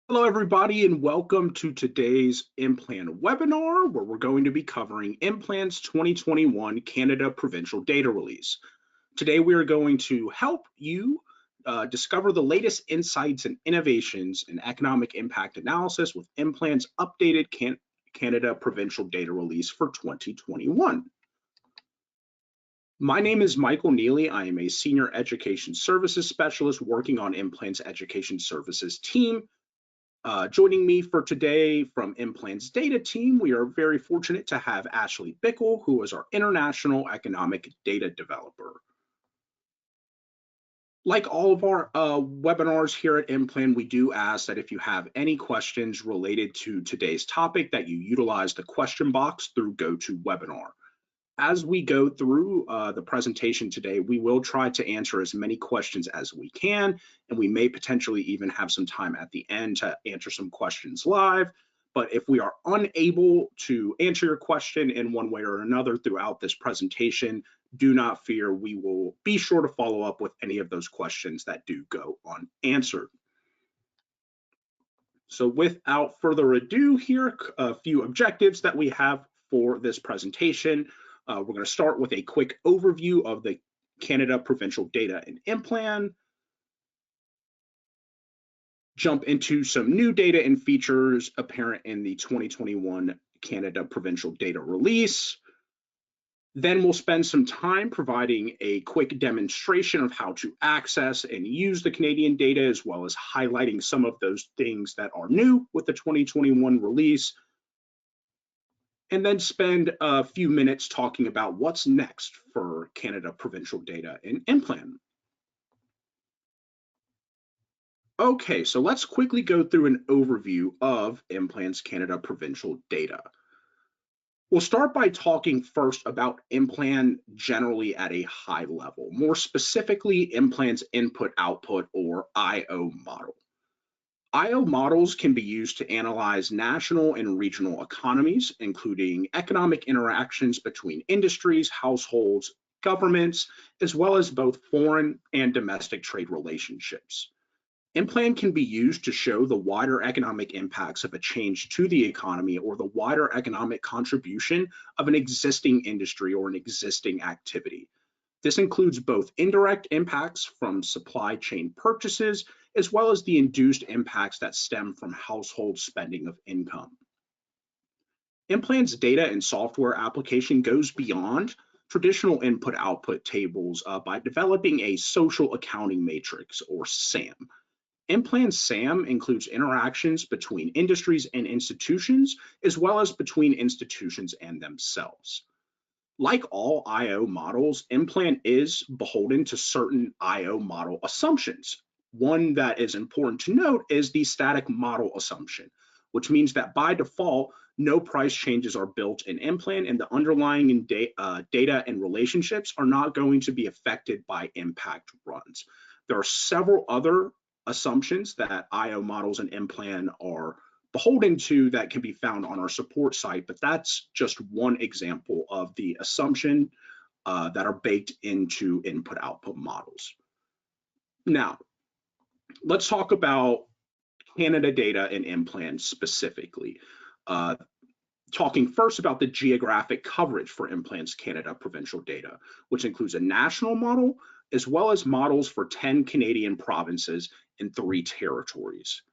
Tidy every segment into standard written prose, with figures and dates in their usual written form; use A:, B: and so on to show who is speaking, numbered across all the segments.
A: Hello, everybody, and welcome to today's IMPLAN webinar, where we're going to be covering IMPLAN's 2021 Canada Provincial Data Release. Today, we are going to help you discover the latest insights and innovations in economic impact analysis with IMPLAN's updated Canada Provincial Data Release for 2021. My name is Michael Nealy. I am a Senior Education Services Specialist working on IMPLAN's Education Services team. Joining me for today from IMPLAN's data team, we are very fortunate to have Ashley Bickel, who is our International Economic Data Developer. Like all of our webinars here at IMPLAN, we do ask that if you have any questions related to today's topic, that you utilize the question box through GoToWebinar. As we go through the presentation today, we will try to answer as many questions as we can, and we may potentially even have some time at the end to answer some questions live. But if we are unable to answer your question in one way or another throughout this presentation, do not fear, we will be sure to follow up with any of those questions that do go unanswered. So without further ado, here a few objectives that we have for this presentation. We're going to start with a quick overview of the Canada Provincial Data and IMPLAN, jump into some new data and features apparent in the 2021 Canada Provincial Data Release. Then we'll spend some time providing a quick demonstration of how to access and use the Canadian data, as well as highlighting some of those things that are new with the 2021 release. And then spend a few minutes talking about what's next for Canada Provincial Data in IMPLAN. Okay, so let's quickly go through an overview of IMPLAN's Canada Provincial Data. We'll start by talking first about IMPLAN generally at a high level, more specifically IMPLAN's input-output or IO model. IO models can be used to analyze national and regional economies, including economic interactions between industries, households, governments, as well as both foreign and domestic trade relationships. IMPLAN can be used to show the wider economic impacts of a change to the economy or the wider economic contribution of an existing industry or an existing activity. This includes both indirect impacts from supply chain purchases, as well as the induced impacts that stem from household spending of income. IMPLAN's data and software application goes beyond traditional input-output tables by developing a social accounting matrix, or SAM. IMPLAN SAM includes interactions between industries and institutions, as well as between institutions and themselves. Like all IO models, IMPLAN is beholden to certain IO model assumptions. One that is important to note is the static model assumption, which means that by default, no price changes are built in IMPLAN, and the underlying data and relationships are not going to be affected by impact runs. There are several other assumptions that IO models and IMPLAN are beholden to that can be found on our support site, but that's just one example of the assumption that are baked into input-output models. Now, let's talk about Canada data and IMPLAN specifically. Talking first about the geographic coverage for IMPLAN's Canada Provincial Data, which includes a national model, as well as models for 10 Canadian provinces and 3 territories.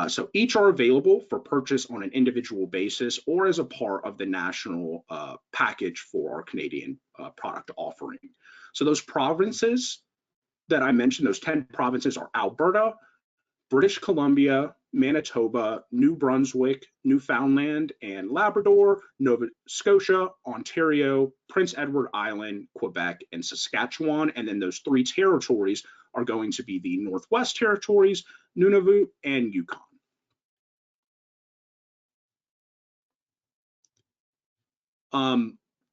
A: So each are available for purchase on an individual basis or as a part of the national package for our Canadian product offering. So those provinces that I mentioned, those 10 provinces are Alberta, British Columbia, Manitoba, New Brunswick, Newfoundland and Labrador, Nova Scotia, Ontario, Prince Edward Island, Quebec, and Saskatchewan. And then those 3 territories are going to be the Northwest Territories, Nunavut, and Yukon.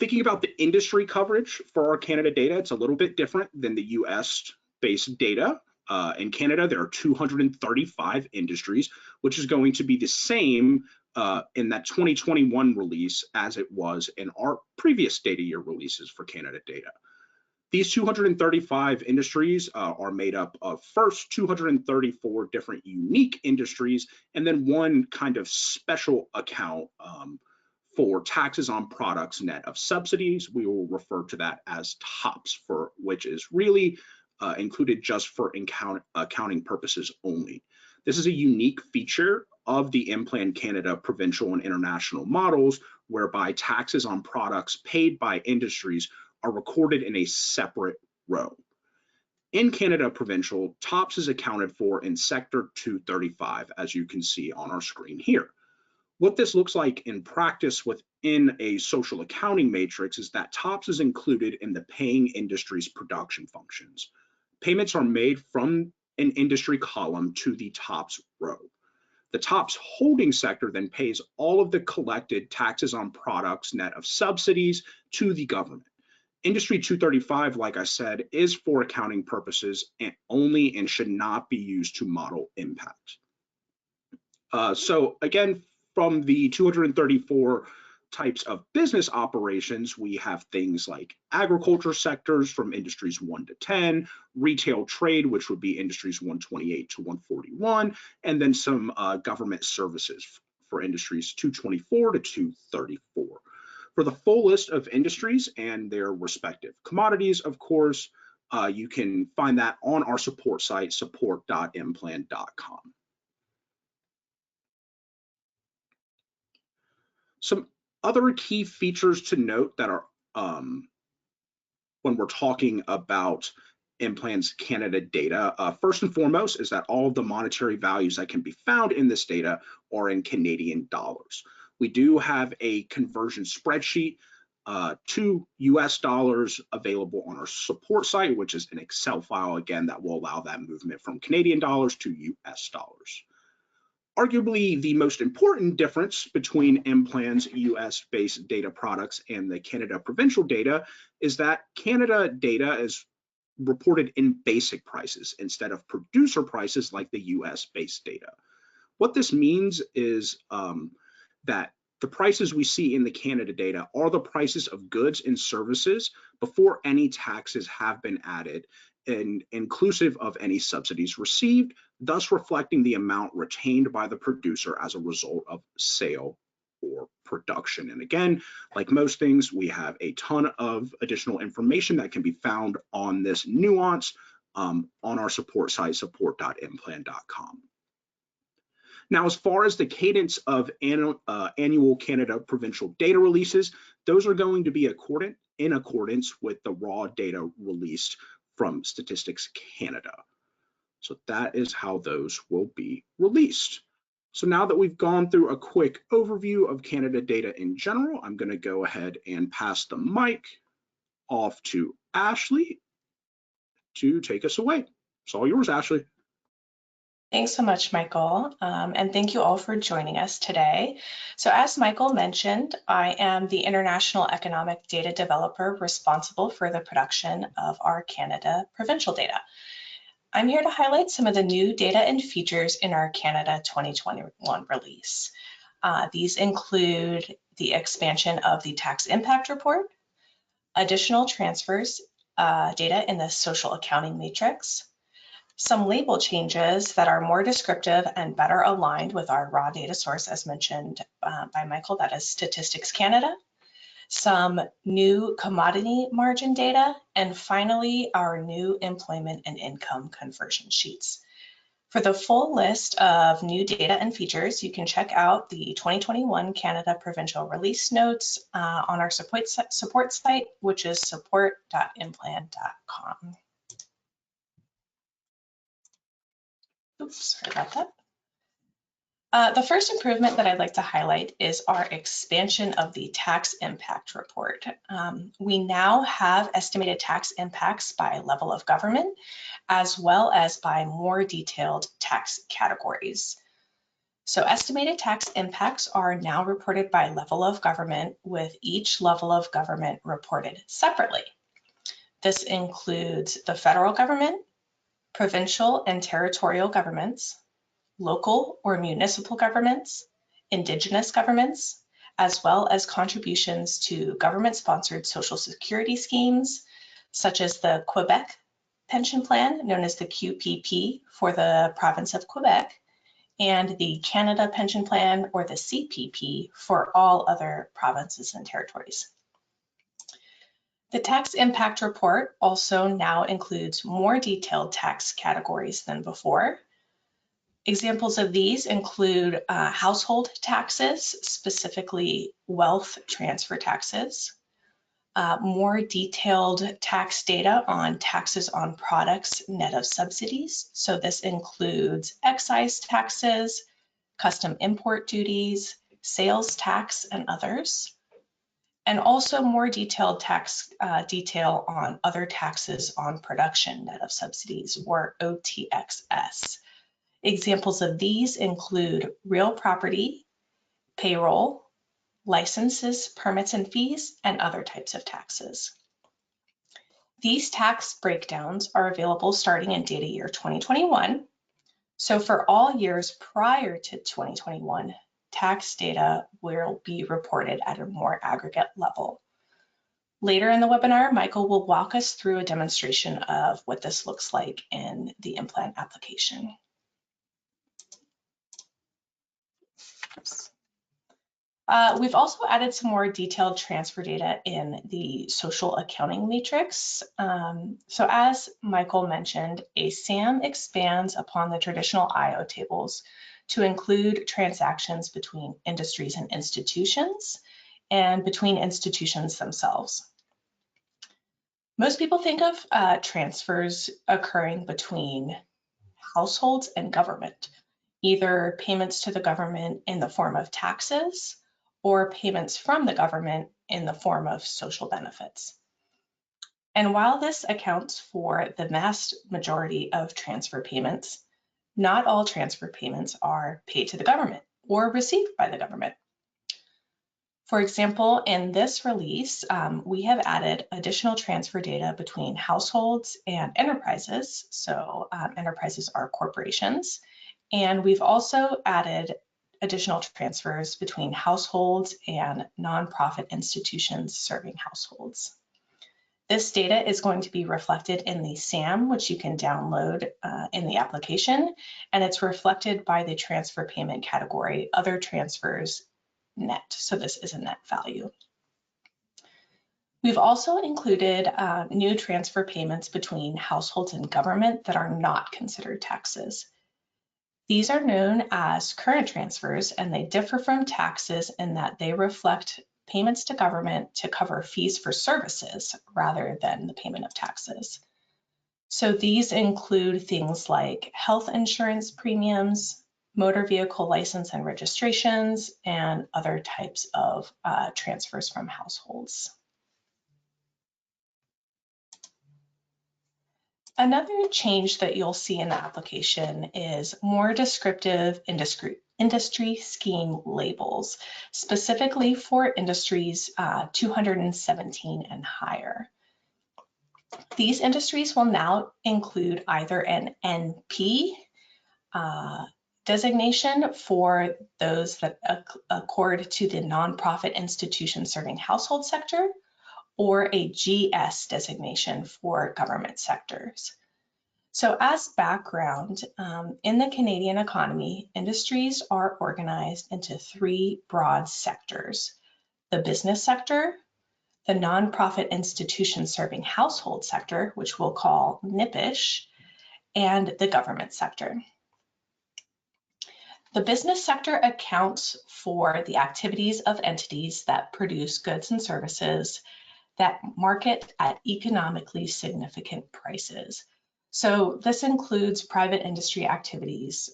A: Thinking about the industry coverage for our Canada data, it's a little bit different than the US-based data. In Canada, there are 235 industries, which is going to be the same in that 2021 release as it was in our previous data year releases for Canada data. These 235 industries are made up of first 234 different unique industries, and then one kind of special account for taxes on products net of subsidies. We will refer to that as TOPS, for which is really included just for accounting purposes only. This is a unique feature of the IMPLAN Canada provincial and international models, whereby taxes on products paid by industries are recorded in a separate row. In Canada provincial, TOPS is accounted for in Sector 235, as you can see on our screen here. What this looks like in practice within a social accounting matrix is that TOPS is included in the paying industry's production functions. Payments are made from an industry column to the TOPS row. The TOPS holding sector then pays all of the collected taxes on products net of subsidies to the government. Industry 235, like I said, is for accounting purposes only and should not be used to model impact. So again, from the 234 types of business operations, we have things like agriculture sectors from industries 1 to 10, retail trade, which would be industries 128 to 141, and then some government services for industries 224 to 234. For the full list of industries and their respective commodities, of course, you can find that on our support site, support.implan.com. Some other key features to note that are when we're talking about IMPLAN's Canada data, first and foremost is that all of the monetary values that can be found in this data are in Canadian dollars. We do have a conversion spreadsheet to US dollars available on our support site, which is an Excel file, again, that will allow that movement from Canadian dollars to US dollars. Arguably, the most important difference between IMPLAN's US-based data products and the Canada provincial data is that Canada data is reported in basic prices instead of producer prices like the US-based data. What this means is that the prices we see in the Canada data are the prices of goods and services before any taxes have been added, and inclusive of any subsidies received, thus reflecting the amount retained by the producer as a result of sale or production. And again, like most things, we have a ton of additional information that can be found on this nuance on our support site, support.implan.com. Now, as far as the cadence of annual Canada provincial data releases, those are going to be in accordance with the raw data released from Statistics Canada. So that is how those will be released. So now that we've gone through a quick overview of Canada data in general, I'm going to go ahead and pass the mic off to Ashley to take us away. It's all yours, Ashley.
B: Thanks so much, Michael, and thank you all for joining us today. So as Michael mentioned, I am the International Economic Data Developer responsible for the production of our Canada provincial data. I'm here to highlight some of the new data and features in our Canada 2021 release. These include the expansion of the tax impact report, additional transfers data in the social accounting matrix, some label changes that are more descriptive and better aligned with our raw data source, as mentioned by Michael, that is Statistics Canada, some new commodity margin data, and finally, our new employment and income conversion sheets. For the full list of new data and features, you can check out the 2021 Canada Provincial Release Notes on our support site, which is support.implan.com. Oops, sorry about that. The first improvement that I'd like to highlight is our expansion of the tax impact report. We now have estimated tax impacts by level of government, as well as by more detailed tax categories. So estimated tax impacts are now reported by level of government, with each level of government reported separately. This includes the federal government, provincial and territorial governments, local or municipal governments, Indigenous governments, as well as contributions to government-sponsored social security schemes, such as the Quebec pension plan, known as the QPP for the province of Quebec, and the Canada pension plan, or the CPP, for all other provinces and territories. The tax impact report also now includes more detailed tax categories than before. Examples of these include household taxes, specifically wealth transfer taxes, more detailed tax data on taxes on products net of subsidies. So this includes excise taxes, custom import duties, sales tax, and others. And also more detailed tax detail on other taxes on production net of subsidies, or OTXS. Examples of these include real property, payroll, licenses, permits and fees, and other types of taxes. These tax breakdowns are available starting in data year 2021. So for all years prior to 2021, tax data will be reported at a more aggregate level. Later in the webinar, Michael will walk us through a demonstration of what this looks like in the IMPLAN application. We've also added some more detailed transfer data in the social accounting matrix. So as Michael mentioned, a SAM expands upon the traditional IO tables to include transactions between industries and institutions, and between institutions themselves. Most people think of transfers occurring between households and government, either payments to the government in the form of taxes or payments from the government in the form of social benefits. And while this accounts for the vast majority of transfer payments, not all transfer payments are paid to the government or received by the government. For example, in this release, we have added additional transfer data between households and enterprises. So enterprises are corporations. And we've also added additional transfers between households and nonprofit institutions serving households. This data is going to be reflected in the SAM, which you can download in the application, and it's reflected by the transfer payment category, other transfers net. So this is a net value. We've also included new transfer payments between households and government that are not considered taxes. These are known as current transfers, and they differ from taxes in that they reflect payments to government to cover fees for services rather than the payment of taxes. So these include things like health insurance premiums, motor vehicle license and registrations, and other types of transfers from households. Another change that you'll see in the application is more descriptive industry scheme labels, specifically for industries 217 and higher. These industries will now include either an NP designation for those that accord to the nonprofit institution serving household sector, or a GS designation for government sectors. So as background, in the Canadian economy, industries are organized into three broad sectors: the business sector, the nonprofit institution serving household sector, which we'll call NIPISH, and the government sector. The business sector accounts for the activities of entities that produce goods and services that market at economically significant prices. So this includes private industry activities,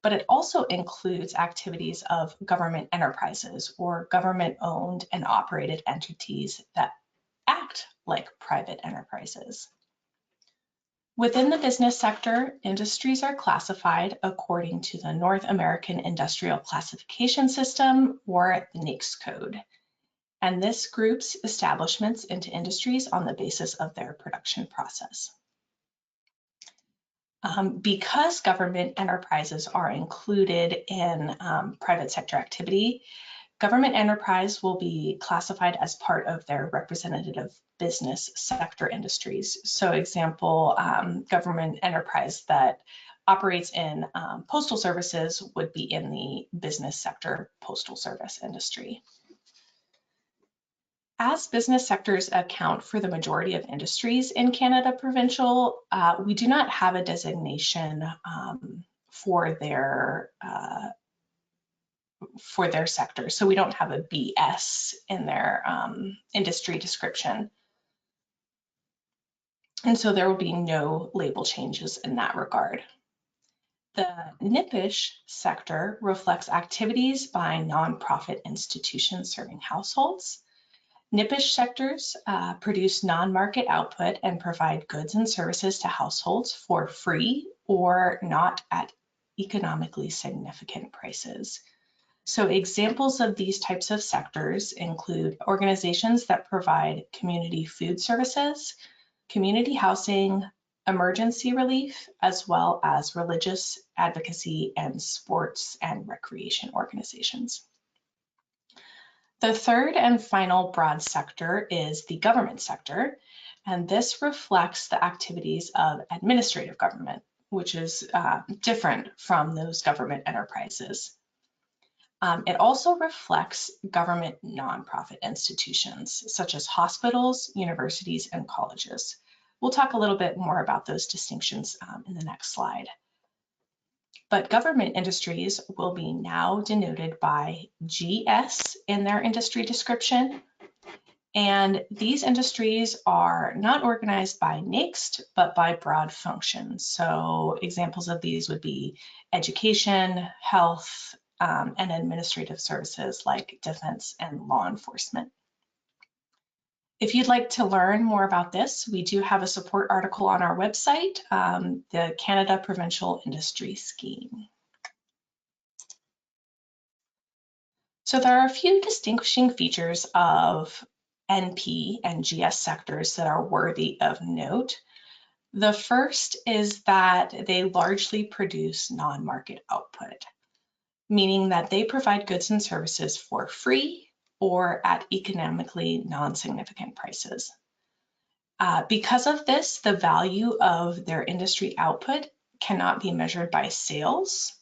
B: but it also includes activities of government enterprises or government-owned and operated entities that act like private enterprises. Within the business sector, industries are classified according to the North American Industrial Classification System, or NAICS code. And this groups establishments into industries on the basis of their production process. Because government enterprises are included in private sector activity, Government enterprise will be classified as part of their representative business sector industries. So example, government enterprise that operates in postal services would be in the business sector postal service industry. As business sectors account for the majority of industries in Canada Provincial, we do not have a designation for their sector. So we don't have a BS in their industry description. And so there will be no label changes in that regard. The NIPISH sector reflects activities by nonprofit institutions serving households. NIPISH sectors produce non-market output and provide goods and services to households for free or not at economically significant prices. So examples of these types of sectors include organizations that provide community food services, community housing, emergency relief, as well as religious advocacy and sports and recreation organizations. The third and final broad sector is the government sector, and this reflects the activities of administrative government, which is different from those government enterprises. It also reflects government nonprofit institutions, such as hospitals, universities, and colleges. We'll talk a little bit more about those distinctions in the next slide. But government industries will be now denoted by GS in their industry description. And these industries are not organized by NAICST, but by broad functions. So examples of these would be education, health, and administrative services like defense and law enforcement. If you'd like to learn more about this, we do have a support article on our website, the Canada Provincial Industry Scheme. So there are a few distinguishing features of NP and GS sectors that are worthy of note. The first is that they largely produce non-market output, meaning that they provide goods and services for free or at economically non-significant prices. Because of this, the value of their industry output cannot be measured by sales.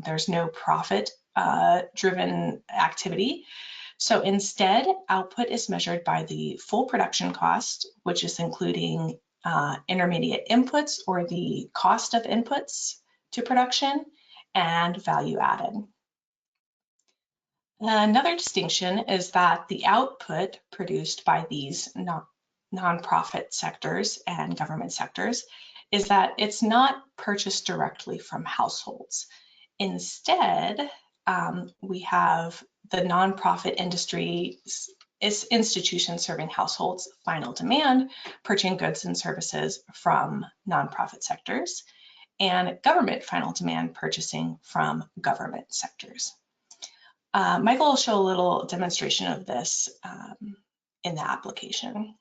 B: There's no profit-driven activity. So instead, output is measured by the full production cost, which is including intermediate inputs or the cost of inputs to production, and value added. Another distinction is that the output produced by these nonprofit sectors and government sectors is that it's not purchased directly from households. Instead, we have the nonprofit industry institutions serving households final demand purchasing goods and services from nonprofit sectors, and government final demand purchasing from government sectors. Michael will show a little demonstration of this in the application.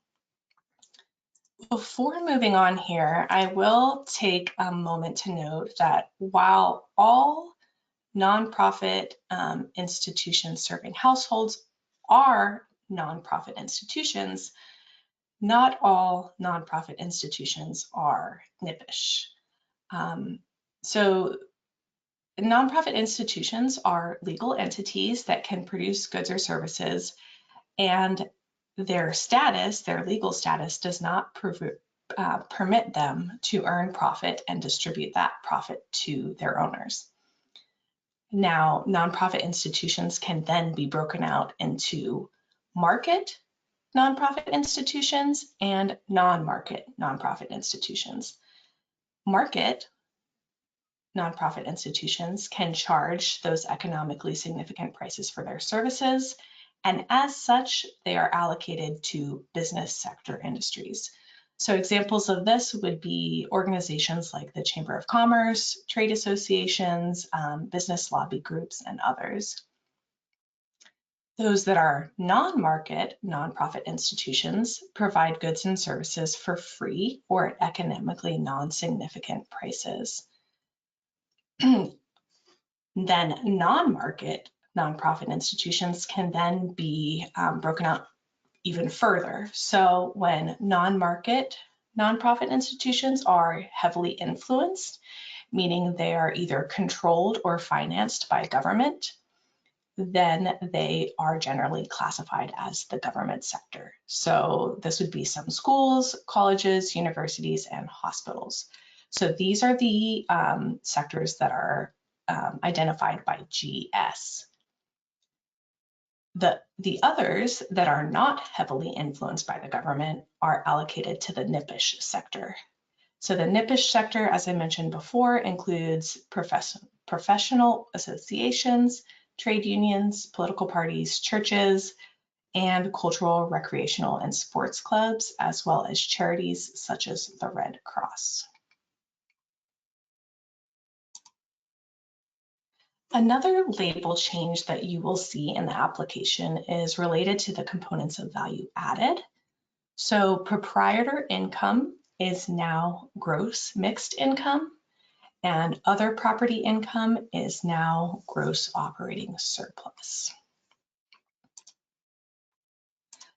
B: Before moving on here, I will take a moment to note that while all nonprofit institutions serving households are nonprofit institutions, not all nonprofit institutions are NIPISH. So nonprofit institutions are legal entities that can produce goods or services, and their status, their legal status, does not permit them to earn profit and distribute that profit to their owners. Now, nonprofit institutions can then be broken out into market nonprofit institutions and non-market nonprofit institutions. Market nonprofit institutions can charge those economically significant prices for their services, and as such, they are allocated to business sector industries. So examples of this would be organizations like the Chamber of Commerce, trade associations, business lobby groups, and others. Those that are non-market nonprofit institutions provide goods and services for free or at economically non-significant prices. Then non-market nonprofit institutions can then be broken out even further. So when non-market nonprofit institutions are heavily influenced, meaning they are either controlled or financed by government, then they are generally classified as the government sector. So this would be some schools, colleges, universities, and hospitals. So these are the sectors that are identified by GS. The others that are not heavily influenced by the government are allocated to the NIPISH sector. So the NIPISH sector, as I mentioned before, includes professional associations, trade unions, political parties, churches, and cultural, recreational, and sports clubs, as well as charities such as the Red Cross. Another label change that you will see in the application is related to the components of value added. So proprietor income is now gross mixed income, and other property income is now gross operating surplus.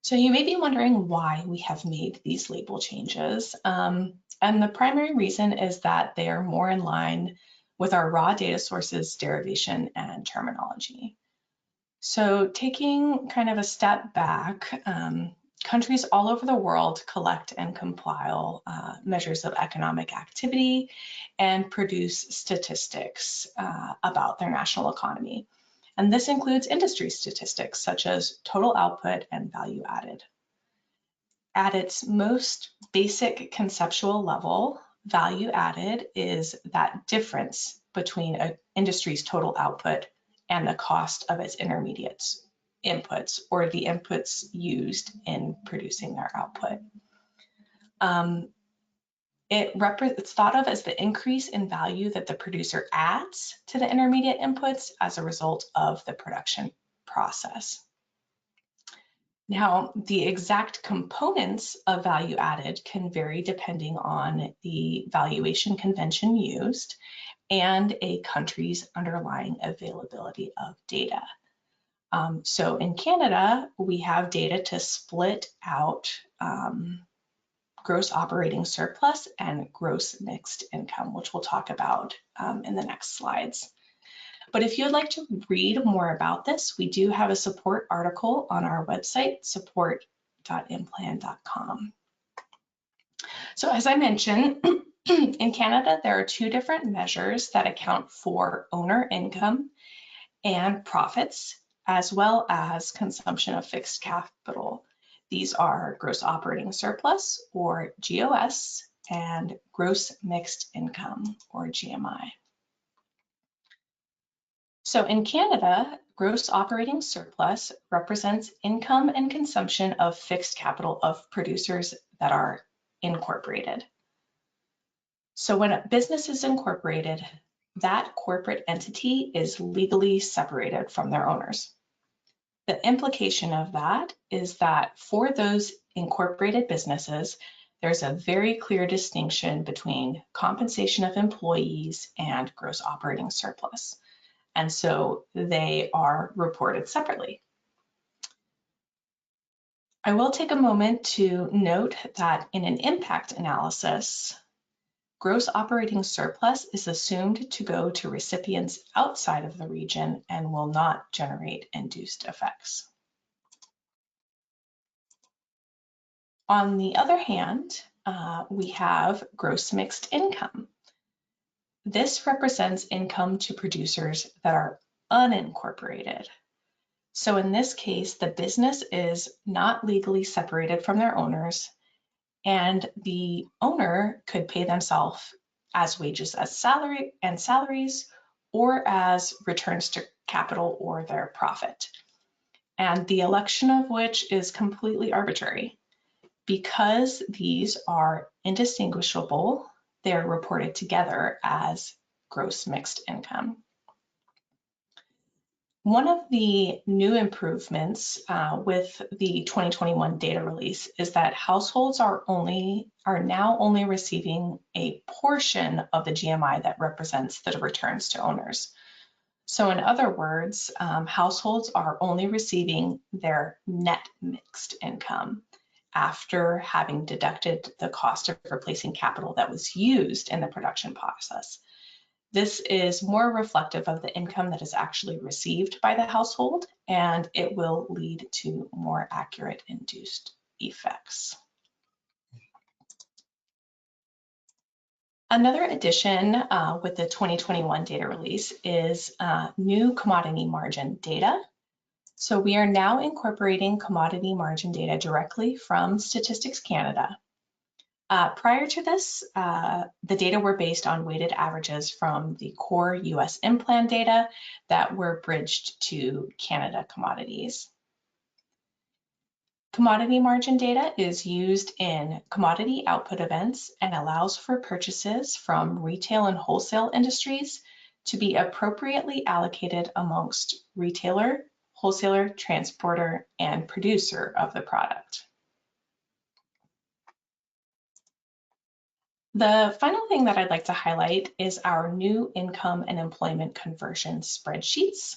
B: So you may be wondering why we have made these label changes. And the primary reason is that they are more in line with our raw data sources, derivation, and terminology. So taking kind of a step back, countries all over the world collect and compile measures of economic activity and produce statistics about their national economy. And this includes industry statistics such as total output and value added. At its most basic conceptual level, value added is that difference between an industry's total output and the cost of its intermediates inputs, or the inputs used in producing their output. It's thought of as the increase in value that the producer adds to the intermediate inputs as a result of the production process. Now, the exact components of value added can vary depending on the valuation convention used and a country's underlying availability of data. So in Canada, we have data to split out gross operating surplus and gross mixed income, which we'll talk about in the next slides. But if you'd like to read more about this, we do have a support article on our website, support.implan.com. So as I mentioned, in Canada, there are two different measures that account for owner income and profits, as well as consumption of fixed capital. These are gross operating surplus, or GOS, and gross mixed income, or GMI. So in Canada, gross operating surplus represents income and consumption of fixed capital of producers that are incorporated. So when a business is incorporated, that corporate entity is legally separated from their owners. The implication of that is that for those incorporated businesses, there's a very clear distinction between compensation of employees and gross operating surplus. And so they are reported separately. I will take a moment to note that in an impact analysis, gross operating surplus is assumed to go to recipients outside of the region and will not generate induced effects. On the other hand, we have gross mixed income. This represents income to producers that are unincorporated. So in this case, the business is not legally separated from their owners, and the owner could pay themselves as wages as salaries, or as returns to capital or their profit. And the election of which is completely arbitrary. Because these are indistinguishable, they're reported together as gross mixed income. One of the new improvements with the 2021 data release is that households are now only receiving a portion of the GMI that represents the returns to owners. So in other words, households are only receiving their net mixed income after having deducted the cost of replacing capital that was used in the production process. This is more reflective of the income that is actually received by the household, and it will lead to more accurate induced effects. Another addition with the 2021 data release is new commodity margin data. So we are now incorporating commodity margin data directly from Statistics Canada. Prior to this, the data were based on weighted averages from the core US IMPLAN data that were bridged to Canada commodities. Commodity margin data is used in commodity output events and allows for purchases from retail and wholesale industries to be appropriately allocated amongst retailer, wholesaler, transporter, and producer of the product. The final thing that I'd like to highlight is our new income and employment conversion spreadsheets.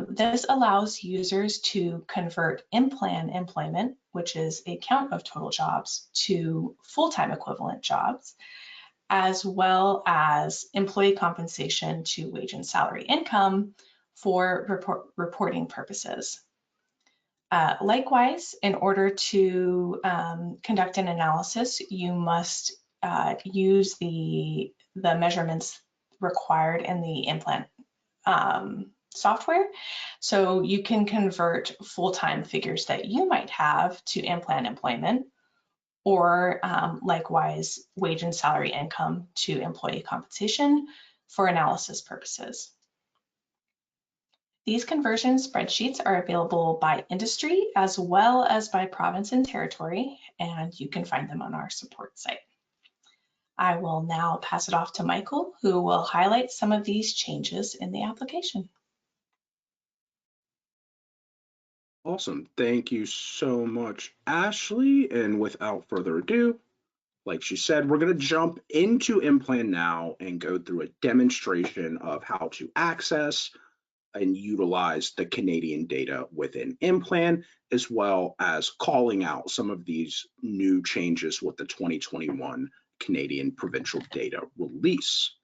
B: This allows users to convert IMPLAN employment, which is a count of total jobs, to full-time equivalent jobs, as well as employee compensation to wage and salary income for reporting purposes. Likewise, in order to conduct an analysis, you must use the measurements required in the IMPLAN software. So you can convert full-time figures that you might have to IMPLAN employment, or likewise wage and salary income to employee compensation for analysis purposes. These conversion spreadsheets are available by industry as well as by province and territory, and you can find them on our support site. I will now pass it off to Michael, who will highlight some of these changes in the application.
A: Awesome. Thank you so much, Ashley. And without further ado, like she said, we're going to jump into IMPLAN now and go through a demonstration of how to access and utilize the Canadian data within IMPLAN, as well as calling out some of these new changes with the 2021 Canadian provincial data release.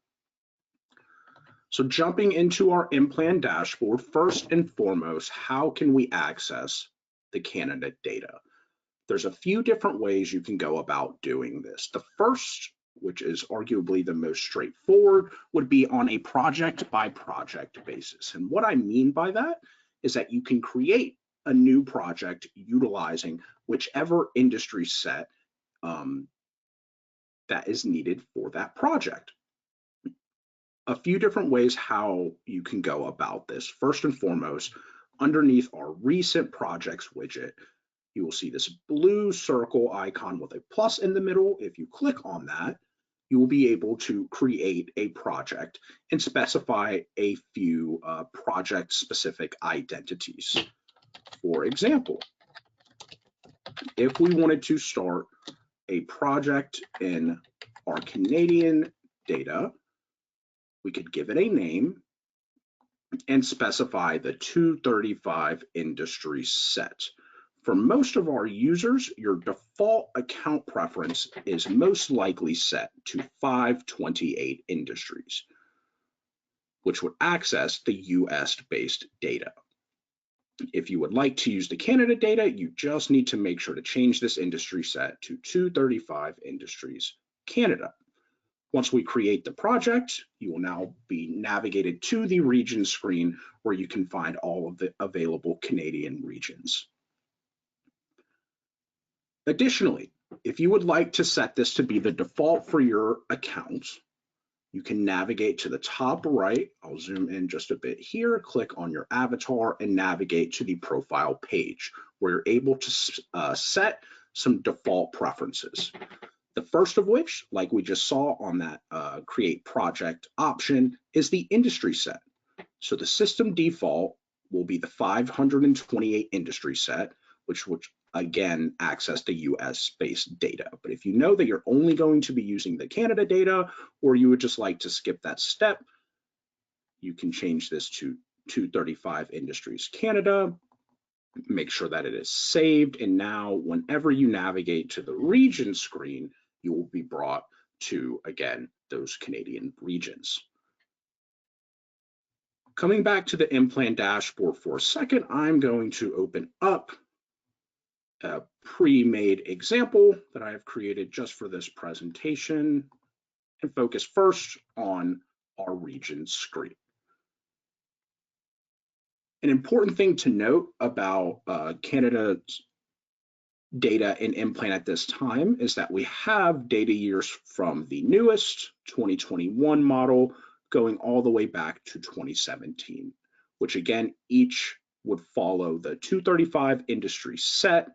A: So jumping into our IMPLAN dashboard, first and foremost, how can we access the Canada data? There's a few different ways you can go about doing this. The first, which is arguably the most straightforward, would be on a project by project basis. And what I mean by that is that you can create a new project utilizing whichever industry set that is needed for that project. A few different ways how you can go about this. First and foremost, underneath our recent projects widget, you will see this blue circle icon with a plus in the middle. If you click on that, you will be able to create a project and specify a few project-specific identities. For example, if we wanted to start a project in our Canadian data, we could give it a name and specify the 235 industry set. For most of our users, your default account preference is most likely set to 528 industries, which would access the US-based data. If you would like to use the Canada data, you just need to make sure to change this industry set to 235 industries Canada. Once we create the project, you will now be navigated to the region screen where you can find all of the available Canadian regions. Additionally, if you would like to set this to be the default for your account, you can navigate to the top right. I'll zoom in just a bit here, click on your avatar and navigate to the profile page where you're able to set some default preferences. The first of which, like we just saw on that create project option, is the industry set. So the system default will be the 528 industry set, which again access the US-based data. But if you know that you're only going to be using the Canada data, or you would just like to skip that step, You can change this to 235 Industries Canada, make sure that it is saved, and now whenever you navigate to the region screen, you will be brought to, again, those Canadian regions. Coming back to the IMPLAN dashboard for a second, I'm going to open up a pre-made example that I have created just for this presentation and focus first on our region screen. An important thing to note about Canada's data in IMPLAN at this time is that we have data years from the newest 2021 model going all the way back to 2017, which again, each would follow the 235 industry set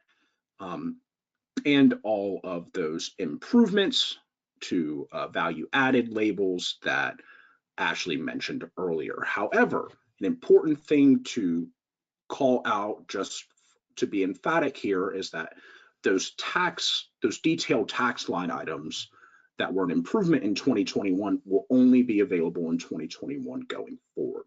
A: and all of those improvements to value added labels that Ashley mentioned earlier. However, an important thing to call out, just to be emphatic here, is that those detailed tax line items that were an improvement in 2021 will only be available in 2021 going forward.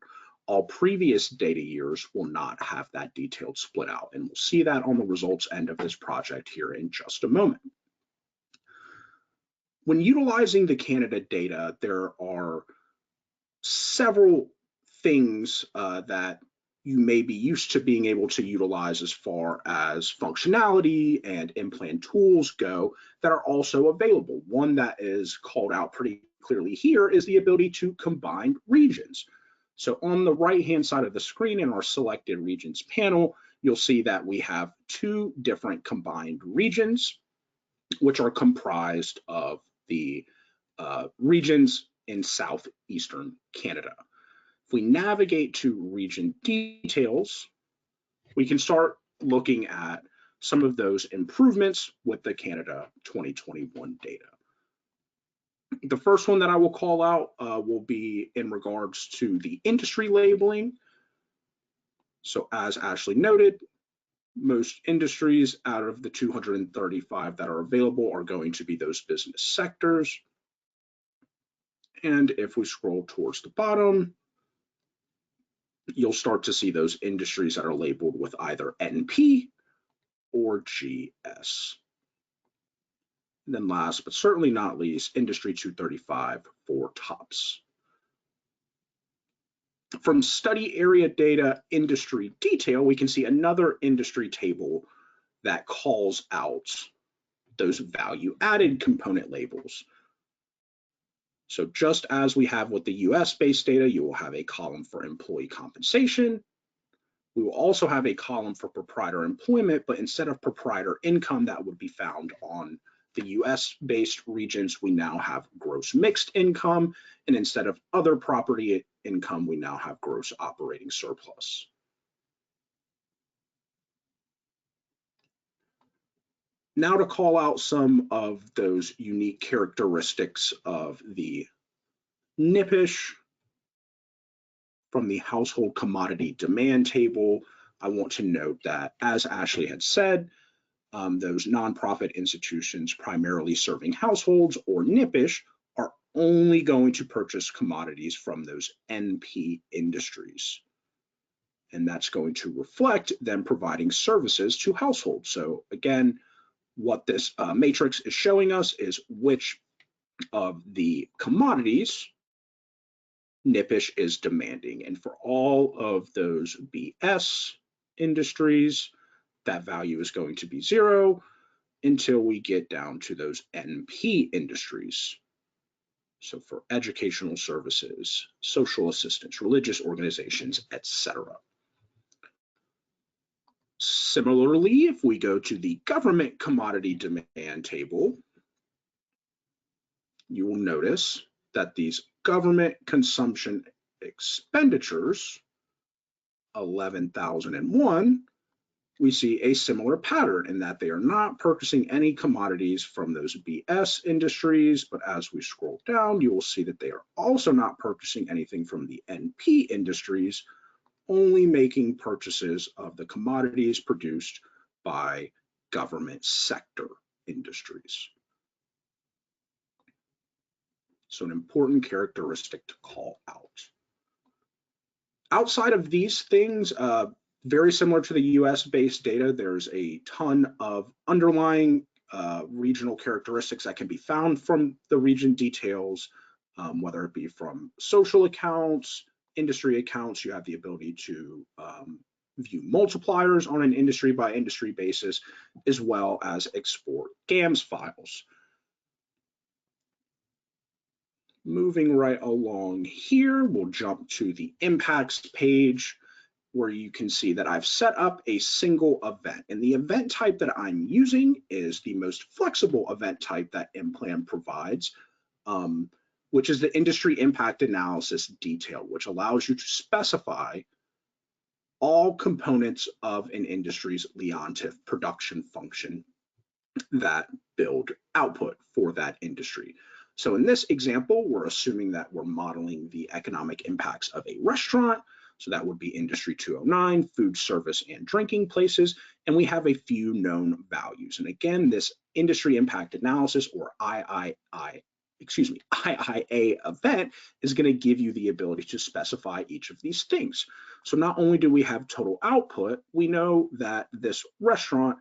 A: All previous data years will not have that detailed split out, and we'll see that on the results end of this project here in just a moment. When utilizing the Canada data, there are several things that you may be used to being able to utilize as far as functionality and IMPLAN tools go that are also available. One that is called out pretty clearly here is the ability to combine regions. So on the right-hand side of the screen in our selected regions panel, you'll see that we have two different combined regions, which are comprised of the regions in southeastern Canada. If we navigate to region details, we can start looking at some of those improvements with the Canada 2021 data. The first one that I will call out will be in regards to the industry labeling. So as Ashley noted, most industries out of the 235 that are available are going to be those business sectors. And if we scroll towards the bottom, you'll start to see those industries that are labeled with either NP or GS. And then last but certainly not least, Industry 235 for TOPS. From study area data industry detail, we can see another industry table that calls out those value added component labels. So just as we have with the US-based data, you will have a column for employee compensation. We will also have a column for proprietor employment, but instead of proprietor income that would be found on the US-based regions, we now have gross mixed income, and instead of other property income, we now have gross operating surplus. Now to call out some of those unique characteristics of the NIPISH from the household commodity demand table, I want to note that, as Ashley had said, those nonprofit institutions primarily serving households, or NIPISH, are only going to purchase commodities from those NP industries. And that's going to reflect them providing services to households. So again, what this matrix is showing us is which of the commodities NIPISH is demanding. And for all of those BS industries, that value is going to be 0 until we get down to those NP industries. So for educational services, social assistance, religious organizations, etc. Similarly, if we go to the government commodity demand table, you will notice that these government consumption expenditures, 11,001, we see a similar pattern in that they are not purchasing any commodities from those BS industries, but as we scroll down, you will see that they are also not purchasing anything from the NP industries, only making purchases of the commodities produced by government sector industries. So an important characteristic to call out. Outside of these things, very similar to the US-based data, there's a ton of underlying regional characteristics that can be found from the region details, whether it be from social accounts, industry accounts. You have the ability to view multipliers on an industry by industry basis, as well as export GAMS files. Moving right along here, we'll jump to the impacts page, where you can see that I've set up a single event. And the event type that I'm using is the most flexible event type that IMPLAN provides, which is the industry impact analysis detail, which allows you to specify all components of an industry's Leontief production function that build output for that industry. So in this example, we're assuming that we're modeling the economic impacts of a restaurant. So that would be industry 209, food service and drinking places, and we have a few known values. And again, this industry impact analysis, or IIA event, is going to give you the ability to specify each of these things. So not only do we have total output, we know that this restaurant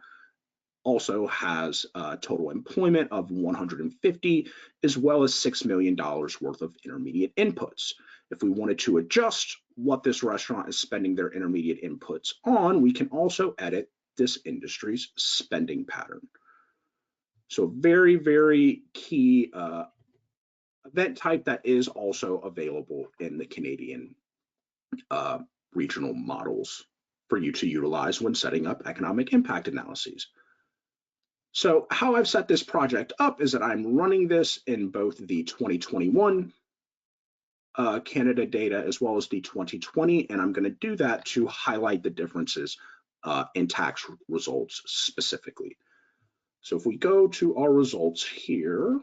A: also has total employment of 150, as well as $6 million worth of intermediate inputs. If we wanted to adjust what this restaurant is spending their intermediate inputs on, we can also edit this industry's spending pattern. So very, very key event type that is also available in the Canadian regional models for you to utilize when setting up economic impact analyses. So how I've set this project up is that I'm running this in both the 2021 Canada data as well as the 2020, and I'm going to do that to highlight the differences in tax results specifically. So if we go to our results here,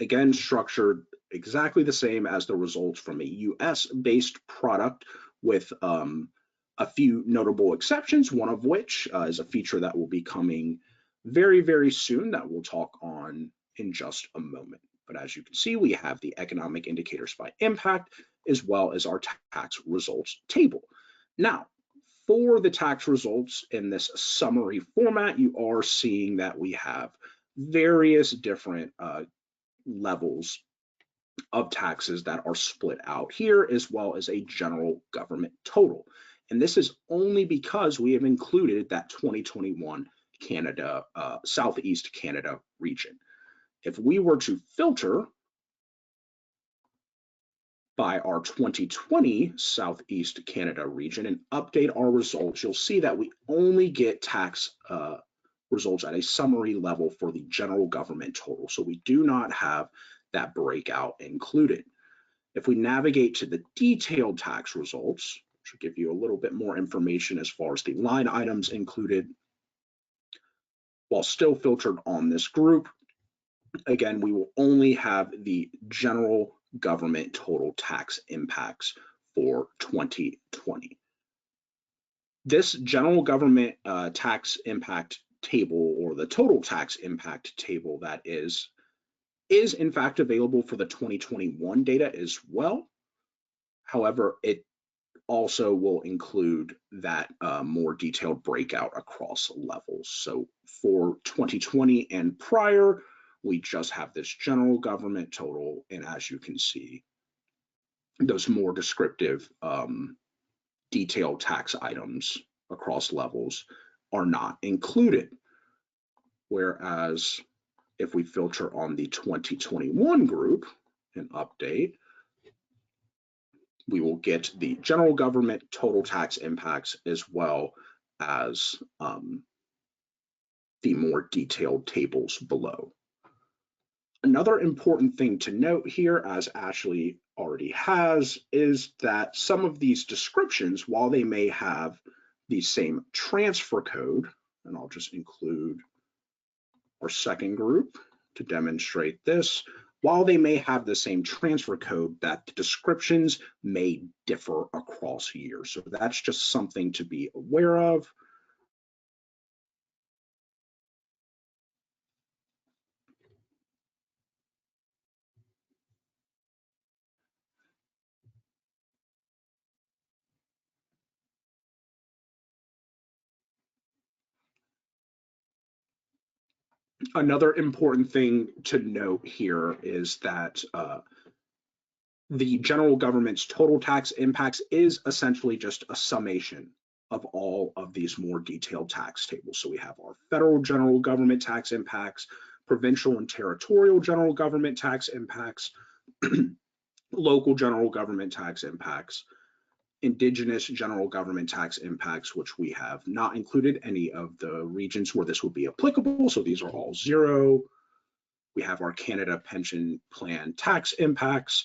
A: again, structured exactly the same as the results from a US-based product, with a few notable exceptions, one of which is a feature that will be coming very, very soon that we'll talk on in just a moment. But as you can see, we have the economic indicators by impact, as well as our tax results table. Now, for the tax results in this summary format, you are seeing that we have various different levels of taxes that are split out here, as well as a general government total. And this is only because we have included that 2021 Canada, Southeast Canada region. If we were to filter by our 2020 Southeast Canada region and update our results, you'll see that we only get tax results at a summary level for the general government total. So we do not have that breakout included. If we navigate to the detailed tax results, which will give you a little bit more information as far as the line items included, while still filtered on this group, again, we will only have the general government total tax impacts for 2020. This general government tax impact table, or the total tax impact table, that is in fact available for the 2021 data as well. However, it also will include that more detailed breakout across levels. So for 2020 and prior, we just have this general government total, and as you can see, those more descriptive detailed tax items across levels are not included. Whereas if we filter on the 2021 group and update, we will get the general government total tax impacts, as well as the more detailed tables below. Another important thing to note here, as Ashley already has, is that some of these descriptions, while they may have the same transfer code, and I'll just include our second group to demonstrate this, while they may have the same transfer code, that the descriptions may differ across years. So that's just something to be aware of. Another important thing to note here is that the general government's total tax impacts is essentially just a summation of all of these more detailed tax tables. So we have our federal general government tax impacts, provincial and territorial general government tax impacts, local general government tax impacts, Indigenous general government tax impacts, which we have not included any of the regions where this would be applicable. So these are all 0. We have our Canada pension plan tax impacts,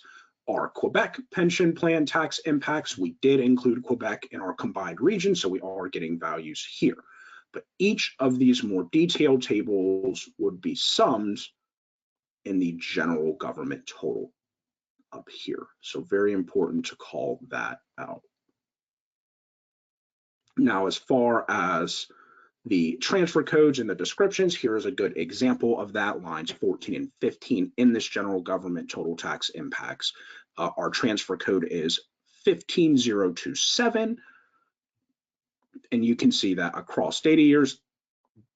A: our Quebec pension plan tax impacts. We did include Quebec in our combined region, so we are getting values here. But each of these more detailed tables would be summed in the general government total up here. So very important to call that out. Now, as far as the transfer codes and the descriptions, here is a good example of that, lines 14 and 15 in this general government total tax impacts. Our transfer code is 15027, and you can see that across data years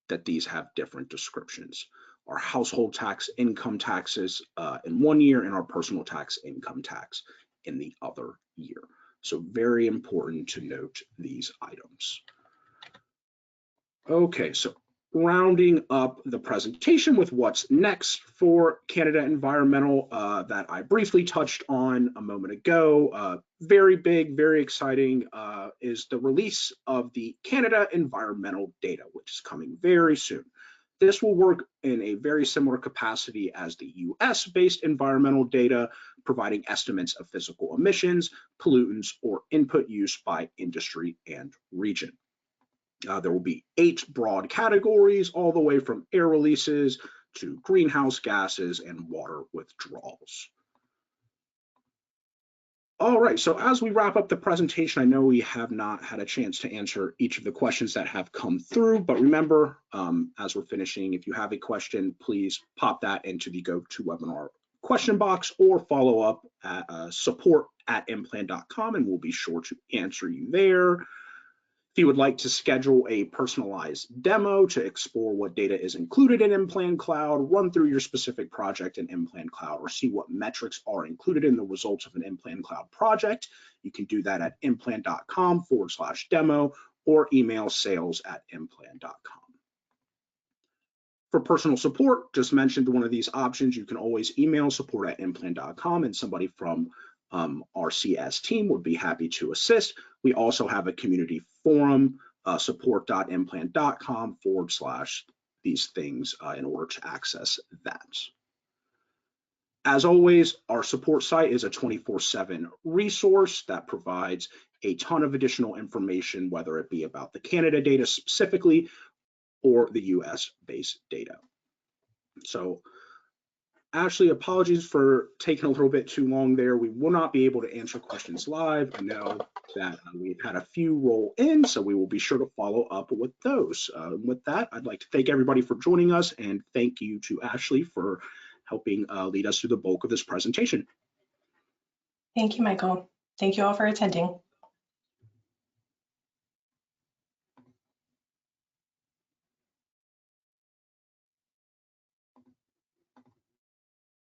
A: that these have different descriptions. Our household tax income taxes in one year and our personal tax income tax in the other year. So very important to note these items. Okay, so rounding up the presentation with what's next for Canada Environmental that I briefly touched on a moment ago. Very big, very exciting is the release of the Canada Environmental data, which is coming very soon. This will work in a very similar capacity as the US-based environmental data, providing estimates of physical emissions, pollutants, or input use by industry and region. There will be 8 broad categories, all the way from air releases to greenhouse gases and water withdrawals. All right, so as we wrap up the presentation, I know we have not had a chance to answer each of the questions that have come through, but remember, as we're finishing, if you have a question, please pop that into the GoToWebinar question box or follow up at support@implan.com, and we'll be sure to answer you there. If you would like to schedule a personalized demo to explore what data is included in IMPLAN Cloud, run through your specific project in IMPLAN Cloud, or see what metrics are included in the results of an IMPLAN Cloud project, you can do that at implan.com/demo or email sales@implan.com. For personal support, just mentioned one of these options. You can always email support@implan.com, and somebody from our CS team would be happy to assist. We also have a community forum, support.implan.com/these things in order to access that. As always, our support site is a 24/7 resource that provides a ton of additional information, whether it be about the Canada data specifically or the US-based data. So Ashley, apologies for taking a little bit too long there. We will not be able to answer questions live. I know that we've had a few roll in, so we will be sure to follow up with those. With that, I'd like to thank everybody for joining us, and thank you to Ashley for helping lead us through the bulk of this presentation.
B: Thank you, Michael. Thank you all for attending.